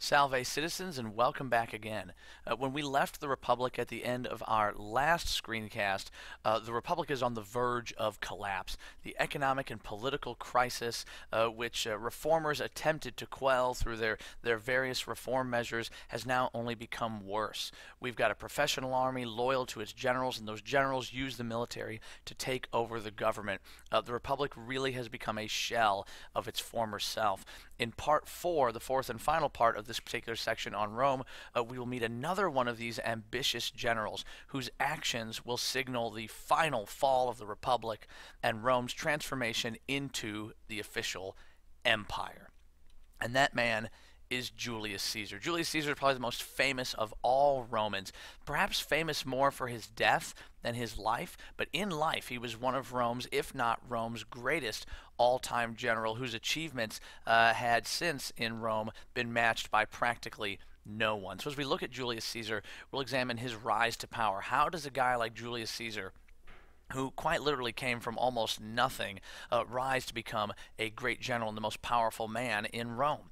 Salve, citizens, and welcome back again. When we left the Republic at the end of our last screencast, the Republic is on the verge of collapse. The economic and political crisis, which reformers attempted to quell through their various reform measures, has now only become worse. We've got a professional army loyal to its generals, and those generals use the military to take over the government. The Republic really has become a shell of its former self. In part 4, the fourth and final part of this particular section on Rome, we will meet another one of these ambitious generals whose actions will signal the final fall of the Republic and Rome's transformation into the official empire. And that man is Julius Caesar. Julius Caesar is probably the most famous of all Romans, perhaps famous more for his death than his life, but in life he was one of Rome's, if not Rome's, greatest all-time general whose achievements had since in Rome been matched by practically no one. So as we look at Julius Caesar, we'll examine his rise to power. How does a guy like Julius Caesar, who quite literally came from almost nothing, rise to become a great general and the most powerful man in Rome?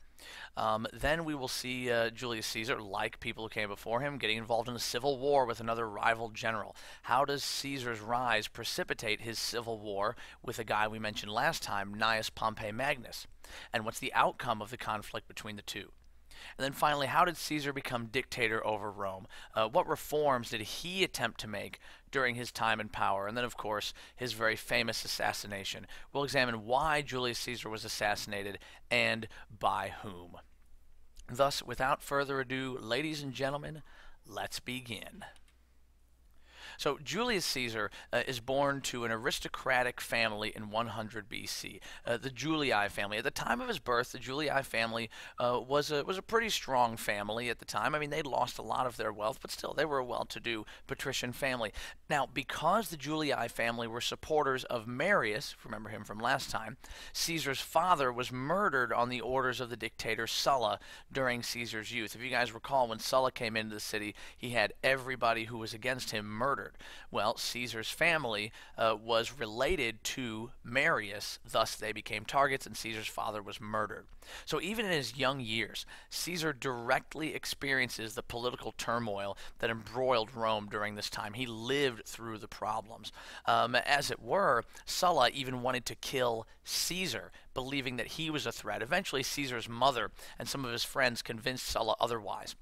Then we will see Julius Caesar, like people who came before him, getting involved in a civil war with another rival general. How does Caesar's rise precipitate his civil war with a guy we mentioned last time, Gnaeus Pompey Magnus? And what's the outcome of the conflict between the two? And then finally, how did Caesar become dictator over Rome? What reforms did he attempt to make during his time in power? And then, of course, his very famous assassination. We'll examine why Julius Caesar was assassinated and by whom. Thus, without further ado, ladies and gentlemen, let's begin. So Julius Caesar is born to an aristocratic family in 100 BC, the Julii family. At the time of his birth, the Julii family was a pretty strong family at the time. I mean, they'd lost a lot of their wealth, but still, they were a well-to-do patrician family. Now, because the Julii family were supporters of Marius, remember him from last time, Caesar's father was murdered on the orders of the dictator Sulla during Caesar's youth. If you guys recall, when Sulla came into the city, he had everybody who was against him murdered. Well, Caesar's family was related to Marius, thus they became targets, and Caesar's father was murdered. So even in his young years, Caesar directly experiences the political turmoil that embroiled Rome during this time. He lived through the problems. As it were, Sulla even wanted to kill Caesar, believing that he was a threat. Eventually, Caesar's mother and some of his friends convinced Sulla otherwise.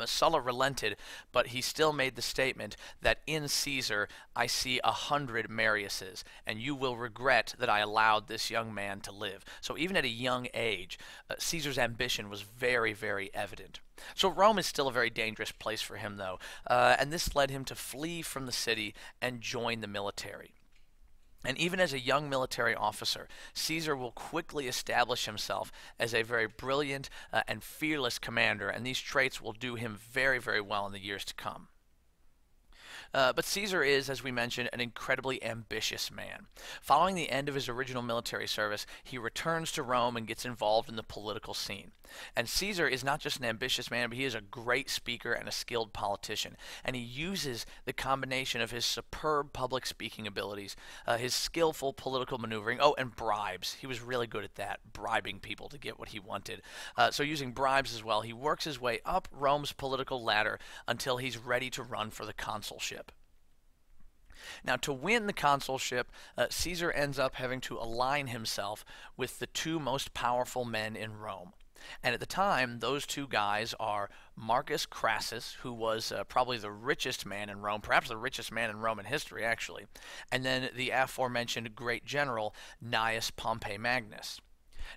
Sulla relented, but he still made the statement that in Caesar I see 100 Mariuses, and you will regret that I allowed this young man to live. So even at a young age, Caesar's ambition was very, very evident. So Rome is still a very dangerous place for him, though, and this led him to flee from the city and join the military. And even as a young military officer, Caesar will quickly establish himself as a very brilliant and fearless commander, and these traits will do him very, very well in the years to come. But Caesar is, as we mentioned, an incredibly ambitious man. Following the end of his original military service, he returns to Rome and gets involved in the political scene. And Caesar is not just an ambitious man, but he is a great speaker and a skilled politician. And he uses the combination of his superb public speaking abilities, his skillful political maneuvering, and bribes. He was really good at that, bribing people to get what he wanted. So using bribes as well, he works his way up Rome's political ladder until he's ready to run for the consulship. Now, to win the consulship, Caesar ends up having to align himself with the two most powerful men in Rome. And at the time, those two guys are Marcus Crassus, who was probably the richest man in Rome, perhaps the richest man in Roman history, actually, and then the aforementioned great general, Gnaeus Pompey Magnus.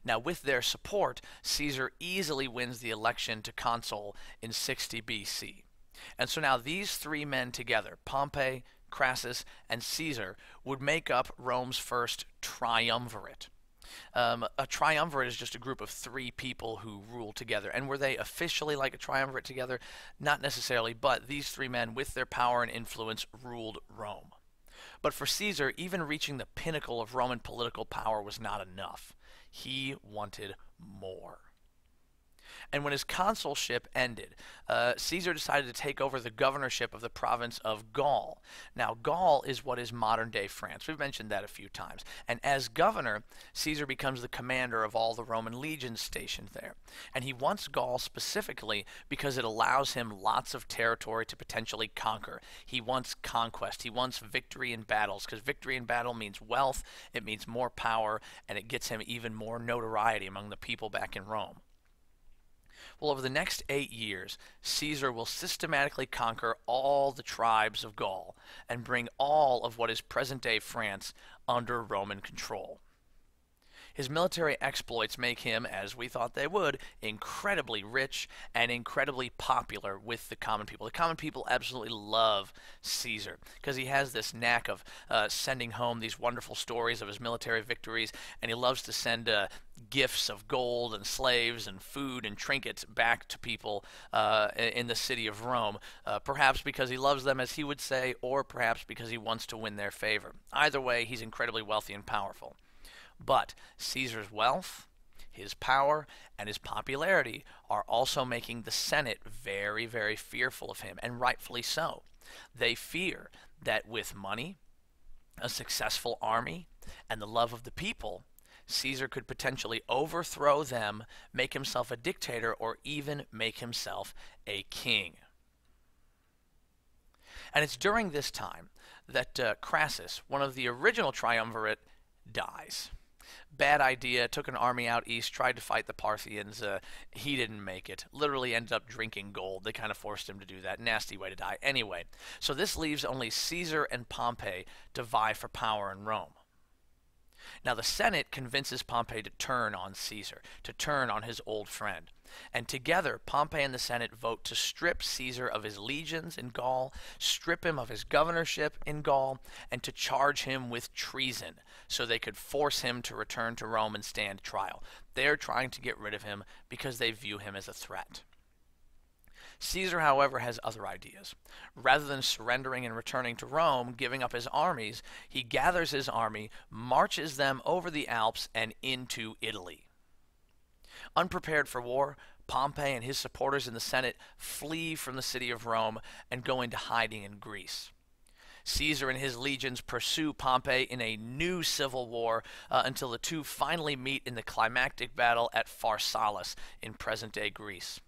Now, with their support, Caesar easily wins the election to consul in 60 BC. And so now these three men together, Pompey, Crassus, and Caesar, would make up Rome's first triumvirate. A triumvirate is just a group of three people who rule together. And were they officially like a triumvirate together? Not necessarily, but these three men, with their power and influence, ruled Rome. But for Caesar, even reaching the pinnacle of Roman political power was not enough. He wanted more. And when his consulship ended, Caesar decided to take over the governorship of the province of Gaul. Now, Gaul is what is modern day France. We've mentioned that a few times. And as governor, Caesar becomes the commander of all the Roman legions stationed there. And he wants Gaul specifically because it allows him lots of territory to potentially conquer. He wants conquest. He wants victory in battles, because victory in battle means wealth, it means more power, and it gets him even more notoriety among the people back in Rome. Well, over the next 8 years, Caesar will systematically conquer all the tribes of Gaul and bring all of what is present-day France under Roman control. His military exploits make him, as we thought they would, incredibly rich and incredibly popular with the common people. The common people absolutely love Caesar because he has this knack of sending home these wonderful stories of his military victories, and he loves to send gifts of gold and slaves and food and trinkets back to people in the city of Rome, perhaps because he loves them, as he would say, or perhaps because he wants to win their favor. Either way, he's incredibly wealthy and powerful. But Caesar's wealth, his power, and his popularity are also making the Senate very, very fearful of him, and rightfully so. They fear that with money, a successful army, and the love of the people, Caesar could potentially overthrow them, make himself a dictator, or even make himself a king. And it's during this time that Crassus, one of the original triumvirate, dies. Bad idea, took an army out east, tried to fight the Parthians. He didn't make it. Literally ended up drinking gold. They kind of forced him to do that. Nasty way to die. Anyway, so this leaves only Caesar and Pompey to vie for power in Rome. Now the Senate convinces Pompey to turn on Caesar, to turn on his old friend. And together, Pompey and the Senate vote to strip Caesar of his legions in Gaul, strip him of his governorship in Gaul, and to charge him with treason, so they could force him to return to Rome and stand trial. They are trying to get rid of him because they view him as a threat. Caesar, however, has other ideas. Rather than surrendering and returning to Rome, giving up his armies, he gathers his army, marches them over the Alps and into Italy. Unprepared for war, Pompey and his supporters in the Senate flee from the city of Rome and go into hiding in Greece. Caesar and his legions pursue Pompey in a new civil war until the two finally meet in the climactic battle at Pharsalus in present-day Greece.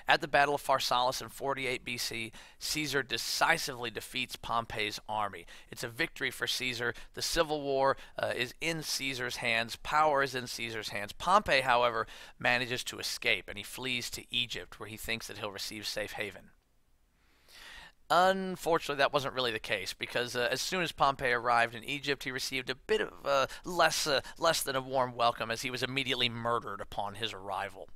At the Battle of Pharsalus in 48 BC, Caesar decisively defeats Pompey's army. It's a victory for Caesar. The civil war is in Caesar's hands. Power is in Caesar's hands. Pompey, however, manages to escape, and he flees to Egypt, where he thinks that he'll receive safe haven. Unfortunately, that wasn't really the case, because as soon as Pompey arrived in Egypt, he received a bit of less than a warm welcome, as he was immediately murdered upon his arrival.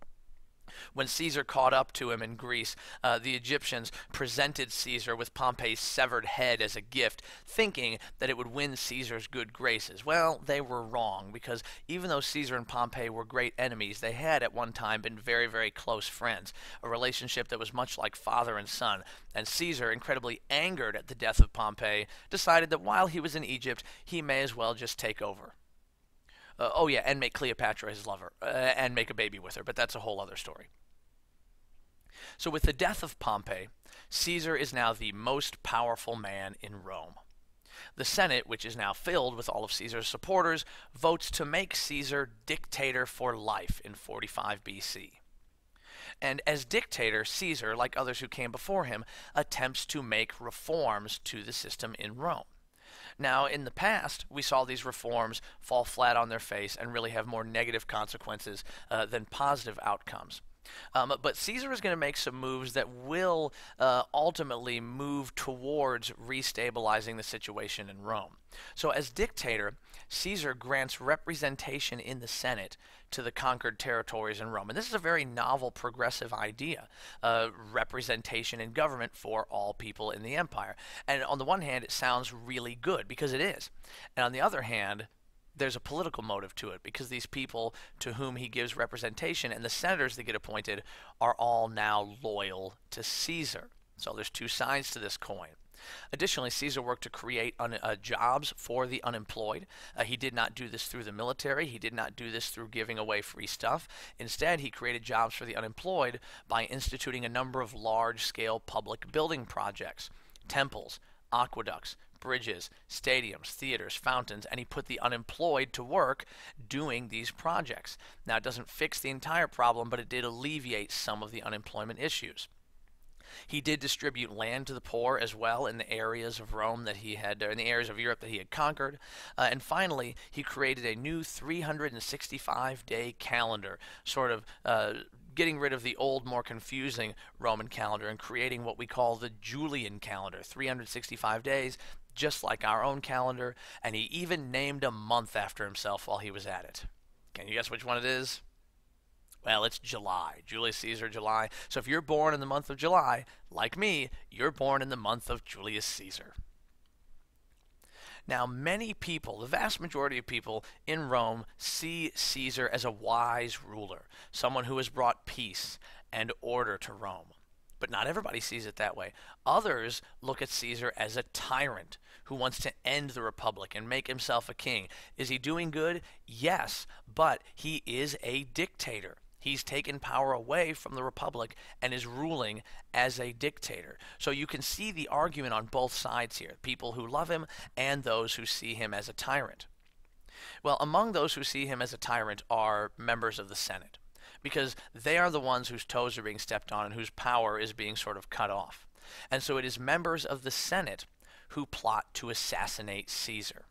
When Caesar caught up to him in Greece, the Egyptians presented Caesar with Pompey's severed head as a gift, thinking that it would win Caesar's good graces. Well, they were wrong, because even though Caesar and Pompey were great enemies, they had at one time been very, very close friends, a relationship that was much like father and son. And Caesar, incredibly angered at the death of Pompey, decided that while he was in Egypt, he may as well just take over. Oh yeah, and make Cleopatra his lover, and make a baby with her, but that's a whole other story. So with the death of Pompey, Caesar is now the most powerful man in Rome. The Senate, which is now filled with all of Caesar's supporters, votes to make Caesar dictator for life in 45 BC. And as dictator, Caesar, like others who came before him, attempts to make reforms to the system in Rome. Now, in the past, we saw these reforms fall flat on their face and really have more negative consequences than positive outcomes. But Caesar is going to make some moves that will ultimately move towards restabilizing the situation in Rome. So as dictator, Caesar grants representation in the Senate to the conquered territories in Rome. And this is a very novel progressive idea, representation in government for all people in the empire. And on the one hand, it sounds really good, because it is. And on the other hand, there's a political motive to it, because these people to whom he gives representation and the senators that get appointed are all now loyal to Caesar. So there's two sides to this coin. Additionally, Caesar worked to create jobs for the unemployed. He did not do this through the military. He did not do this through giving away free stuff. Instead, he created jobs for the unemployed by instituting a number of large-scale public building projects, temples, aqueducts, bridges, stadiums, theaters, fountains, and he put the unemployed to work doing these projects. Now, it doesn't fix the entire problem, but it did alleviate some of the unemployment issues. He did distribute land to the poor as well in the areas of Rome that he had, or in the areas of Europe that he had conquered. And finally, he created a new 365-day calendar, sort of getting rid of the old, more confusing Roman calendar and creating what we call the Julian calendar, 365 days, just like our own calendar. And he even named a month after himself while he was at it. Can you guess which one it is? Well, it's July. Julius Caesar, July. So if you're born in the month of July, like me, you're born in the month of Julius Caesar. Now, many people, the vast majority of people in Rome, see Caesar as a wise ruler, someone who has brought peace and order to Rome. But not everybody sees it that way. Others look at Caesar as a tyrant who wants to end the republic and make himself a king. Is he doing good? Yes, but he is a dictator. He's taken power away from the republic and is ruling as a dictator. So you can see the argument on both sides here, people who love him and those who see him as a tyrant. Well, among those who see him as a tyrant are members of the Senate, because they are the ones whose toes are being stepped on and whose power is being sort of cut off. And so it is members of the Senate who plot to assassinate Caesar.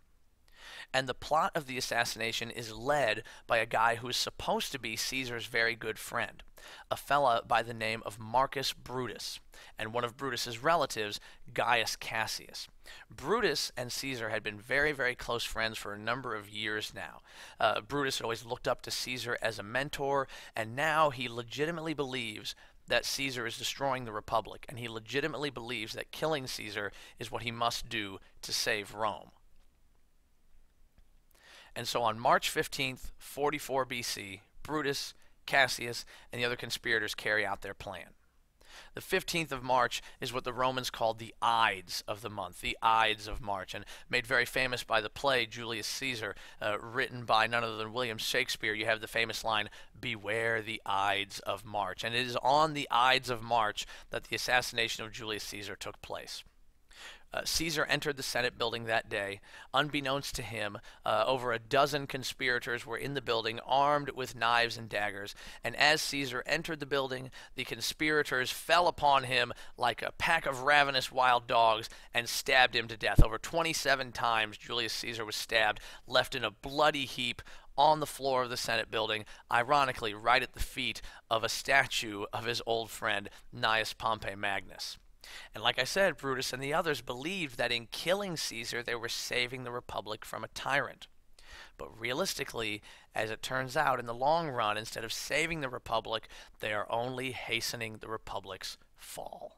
And the plot of the assassination is led by a guy who is supposed to be Caesar's very good friend, a fella by the name of Marcus Brutus, and one of Brutus's relatives, Gaius Cassius. Brutus and Caesar had been very, very close friends for a number of years now. Brutus had always looked up to Caesar as a mentor, and now he legitimately believes that Caesar is destroying the republic, and he legitimately believes that killing Caesar is what he must do to save Rome. And so on March 15th, 44 BC, Brutus, Cassius, and the other conspirators carry out their plan. The 15th of March is what the Romans called the Ides of the month, the Ides of March, and made very famous by the play Julius Caesar, written by none other than William Shakespeare. You have the famous line, "Beware the Ides of March." And it is on the Ides of March that the assassination of Julius Caesar took place. Caesar entered the Senate building that day. Unbeknownst to him, over a dozen conspirators were in the building, armed with knives and daggers. And as Caesar entered the building, the conspirators fell upon him like a pack of ravenous wild dogs and stabbed him to death. Over 27 times, Julius Caesar was stabbed, left in a bloody heap on the floor of the Senate building, ironically right at the feet of a statue of his old friend, Gnaeus Pompey Magnus. And like I said, Brutus and the others believed that in killing Caesar, they were saving the republic from a tyrant. But realistically, as it turns out, in the long run, instead of saving the republic, they are only hastening the republic's fall.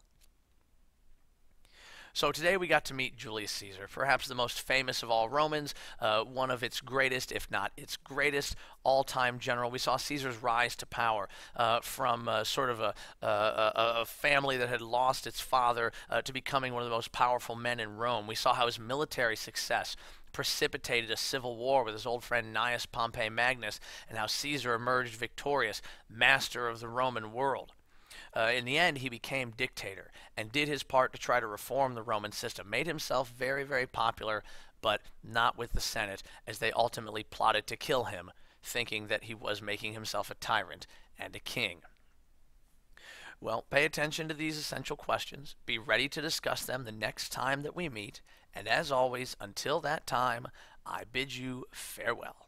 So today we got to meet Julius Caesar, perhaps the most famous of all Romans, one of its greatest, if not its greatest, all-time general. We saw Caesar's rise to power from sort of a family that had lost its father to becoming one of the most powerful men in Rome. We saw how his military success precipitated a civil war with his old friend Gnaeus Pompey Magnus, and how Caesar emerged victorious, master of the Roman world. In the end, he became dictator and did his part to try to reform the Roman system, made himself very, very popular, but not with the Senate, as they ultimately plotted to kill him, thinking that he was making himself a tyrant and a king. Well, pay attention to these essential questions. Be ready to discuss them the next time that we meet. And as always, until that time, I bid you farewell.